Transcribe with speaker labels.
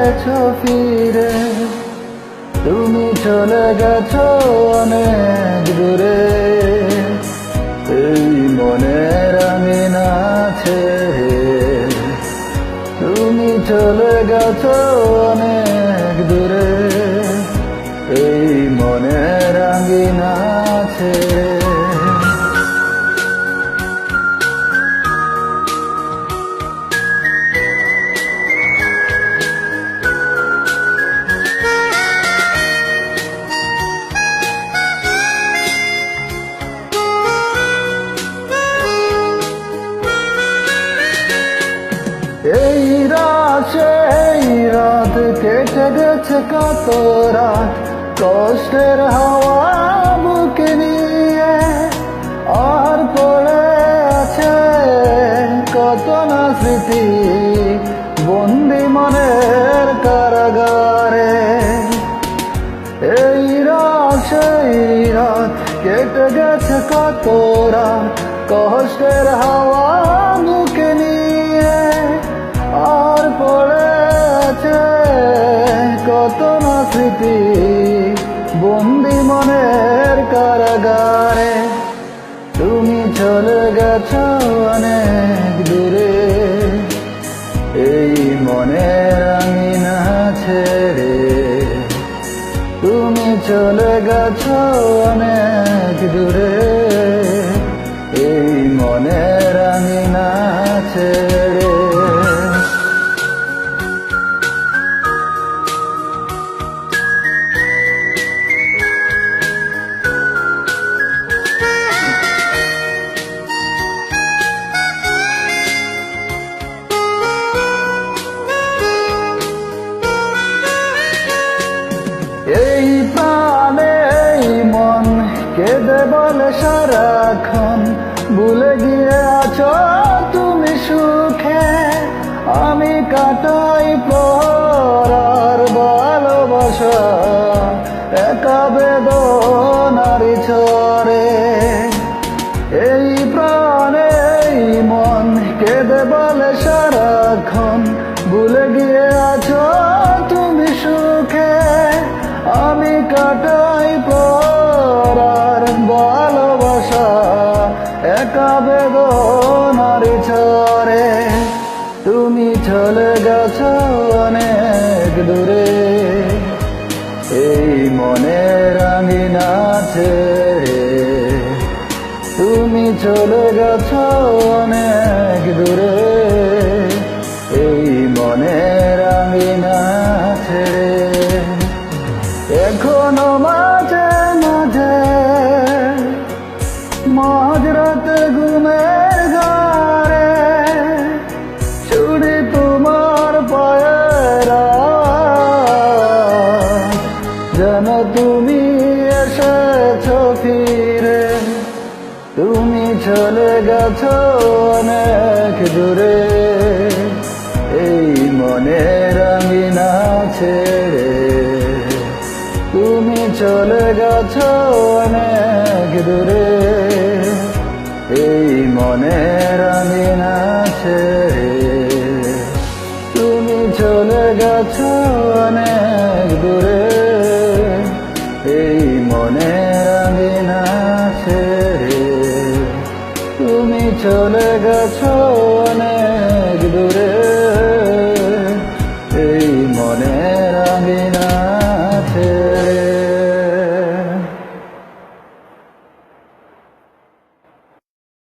Speaker 1: এসেছো ফিরে, তুমি চলে গেছো অনেক দূরে। এই মনের আঙিনা ছেড়ে তুমি চলে গেছো অনেক দূরে। এই মনের আঙিনা ছেড়ে। এই রাত কেটে গেছে কত রাত, কষ্টের হাওয়া বুকে নিয়ে। আর পড়ে আছে কত না স্মৃতি বন্দি মনের কারাগারে। এই রাত কেটে গেছে কত রাত, কষ্টের হাওয়া বুকে নিয়ে। আর পড়ে আছে কত না স্মৃতি বন্দি মনের কারাগারে। তুমি চলে গেছো অনেক দূরে, এই মনের আঙিনা ছেড়ে। তুমি চলে গেছো অনেক দূরে, এই মনের আঙিনা ছেড়ে। এই প্রাণে এই মন কেঁদে বলে সারাক্ষণ, ভুলে গিয়ে আছো তুমি সুখে। আমি কাটাই পরার ভালোবাসা একা বেদনারি চরে। এই প্রাণে এই মন কেঁদে বলে সারাক্ষণ, ভুলে গিয়ে আছো তুমি সুখে। আমি কাটাই পরার ভালোবাসা একা বেদনারি চরে। তুমি চলে গেছো অনেক দূরে, এই মনের আঙিনা ছেড়ে। তুমি চলে গেছো অনেক দূরে, এই মনের আঙিনা ছেড়ে। এখনো মাঝে মাঝে মাঝরাতে ঘুমের ঘরে ছুড়ি তোমার পায়ের আওয়াজ, যেন তুমি এসেছো ফিরে। তুমি চলে গেছো অনেক দূরে, এই মনের আঙিনা ছেড়ে। তুমি চলে গেছো অনেক দূরে, এই মনের আঙিনা ছেড়ে। তুমি চলে গেছো অনেক দূরে, এই মনের আঙিনা ছেড়ে। তুমি চলে গেছো অনেক